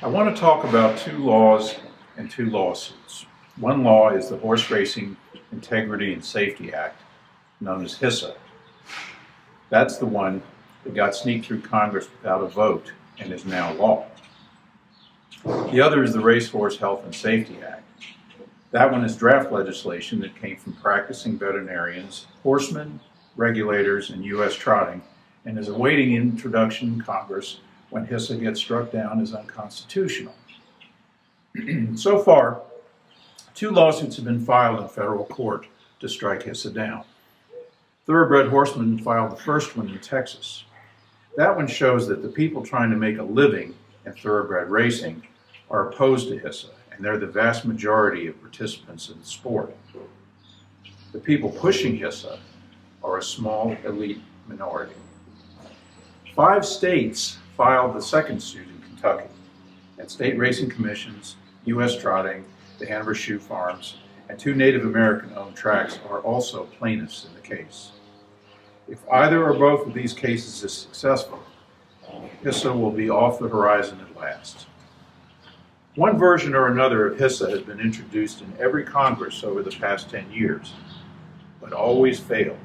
I want to talk about two laws and two lawsuits. One law is the Horse Racing Integrity and Safety Act, known as HISA. That's the one that got sneaked through Congress without a vote and is now law. The other is the Racehorse Health and Safety Act. That one is draft legislation that came from practicing veterinarians, horsemen, regulators, and U.S. trotting, and is awaiting introduction in Congress when HISA gets struck down as unconstitutional. So far, two lawsuits have been filed in federal court to strike HISA down. Thoroughbred Horsemen filed the first one in Texas. That one shows that the people trying to make a living in thoroughbred racing are opposed to HISA, and they're the vast majority of participants in the sport. The people pushing HISA are a small elite minority. 5 states filed the second suit in Kentucky, and state racing commissions, U.S. Trotting, the Hanover Shoe Farms, and 2 Native American-owned tracks are also plaintiffs in the case. If either or both of these cases is successful, HISA will be off the horizon at last. One version or another of HISA has been introduced in every Congress over the past 10 years, but always failed.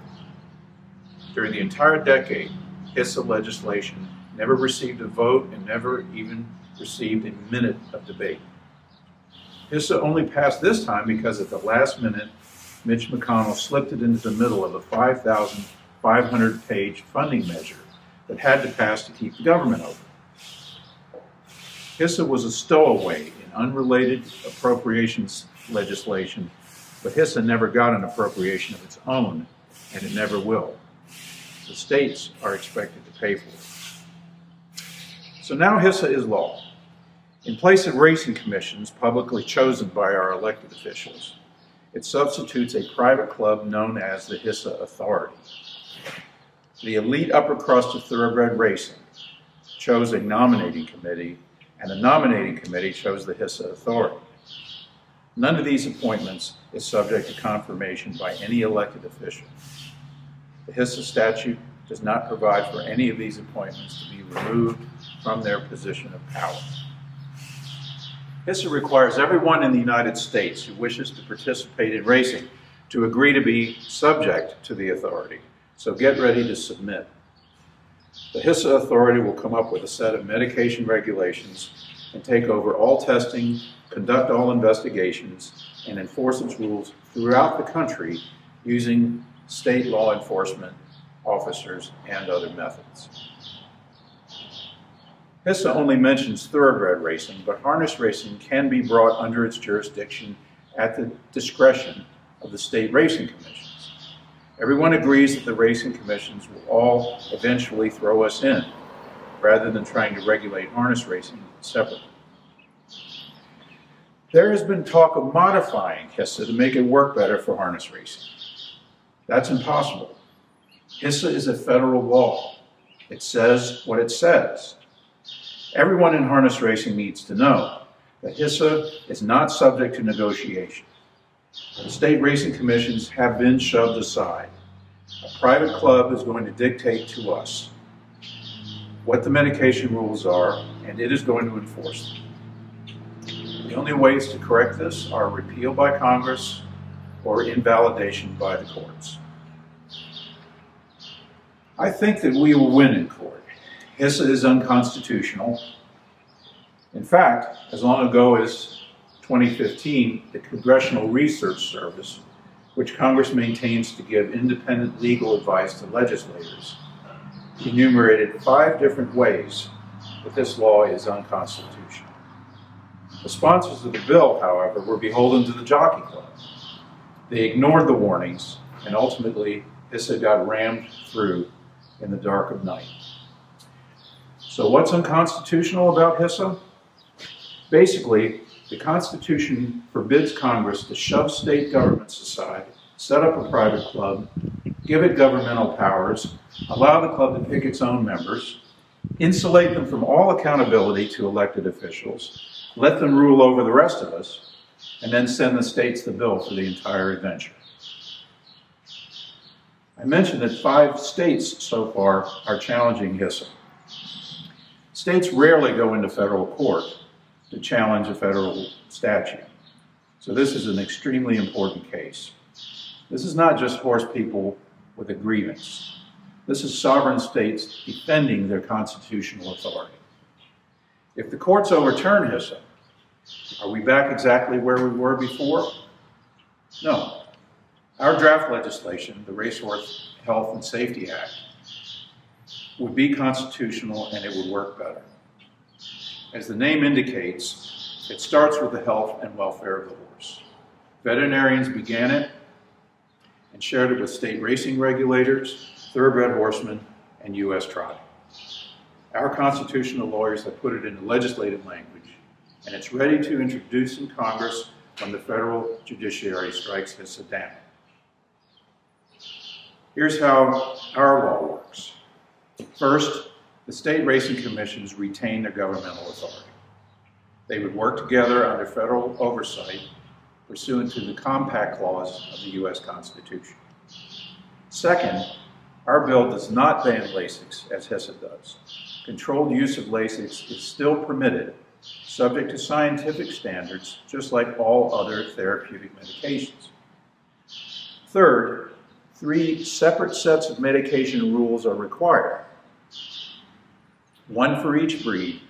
During the entire decade, HISA legislation never received a vote and never even received a minute of debate. HISA only passed this time because at the last minute, Mitch McConnell slipped it into the middle of a 5,500-page funding measure that had to pass to keep the government open. HISA was a stowaway in unrelated appropriations legislation, but HISA never got an appropriation of its own, and it never will. The states are expected to pay for it. So now HISA is law. In place of racing commissions publicly chosen by our elected officials, it substitutes a private club known as the HISA Authority. The elite upper crust of thoroughbred racing chose a nominating committee, and the nominating committee chose the HISA Authority. None of these appointments is subject to confirmation by any elected official. The HISA statute does not provide for any of these appointments to be removed from their position of power. HISA requires everyone in the United States who wishes to participate in racing to agree to be subject to the authority, so get ready to submit. The HISA Authority will come up with a set of medication regulations and take over all testing, conduct all investigations, and enforce its rules throughout the country using state law enforcement officers and other methods. HISA only mentions thoroughbred racing, but harness racing can be brought under its jurisdiction at the discretion of the state racing commissions. Everyone agrees that the racing commissions will all eventually throw us in, rather than trying to regulate harness racing separately. There has been talk of modifying HISA to make it work better for harness racing. That's impossible. HISA is a federal law. It says what it says. Everyone in harness racing needs to know that HISA is not subject to negotiation. The state racing commissions have been shoved aside. A private club is going to dictate to us what the medication rules are, and it is going to enforce them. The only ways to correct this are repeal by Congress or invalidation by the courts. I think that we will win in court. HISA is unconstitutional. In fact, as long ago as 2015, the Congressional Research Service, which Congress maintains to give independent legal advice to legislators, enumerated 5 different ways that this law is unconstitutional. The sponsors of the bill, however, were beholden to the Jockey Club. They ignored the warnings, and ultimately HISA got rammed through in the dark of night. So what's unconstitutional about HISA? Basically, the Constitution forbids Congress to shove state governments aside, set up a private club, give it governmental powers, allow the club to pick its own members, insulate them from all accountability to elected officials, let them rule over the rest of us, and then send the states the bill for the entire adventure. I mentioned that 5 states so far are challenging HISA. States rarely go into federal court, to challenge a federal statute. So this is an extremely important case. This is not just horse people with a grievance. This is sovereign states defending their constitutional authority. If the courts overturn HISA, are we back exactly where we were before? No. Our draft legislation, the Racehorse Health and Safety Act, would be constitutional and it would work better. As the name indicates, it starts with the health and welfare of the horse. Veterinarians began it and shared it with state racing regulators, thoroughbred horsemen, and U.S. tribe. Our constitutional lawyers have put it into legislative language, and it's ready to introduce in Congress when the federal judiciary strikes HISA down. Here's how our law works. First, the state racing commissions retain their governmental authority. They would work together under federal oversight pursuant to the Compact Clause of the U.S. Constitution. Second, our bill does not ban Lasix as HISA does. Controlled use of Lasix is still permitted, subject to scientific standards, just like all other therapeutic medications. Third, 3 separate sets of medication rules are required, one for each breed,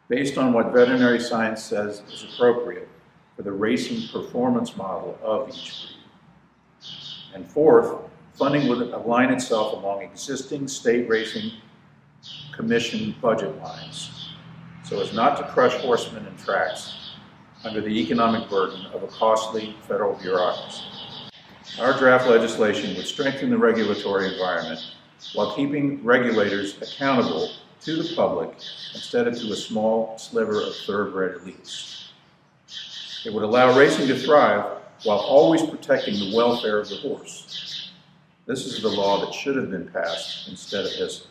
based on what veterinary science says is appropriate for the racing performance model of each breed. And fourth, funding would align itself along existing state racing commission budget lines, so as not to crush horsemen and tracks under the economic burden of a costly federal bureaucracy. Our draft legislation would strengthen the regulatory environment while keeping regulators accountable to the public instead of to a small sliver of thoroughbred elites. It would allow racing to thrive while always protecting the welfare of the horse. This is the law that should have been passed instead of HISA.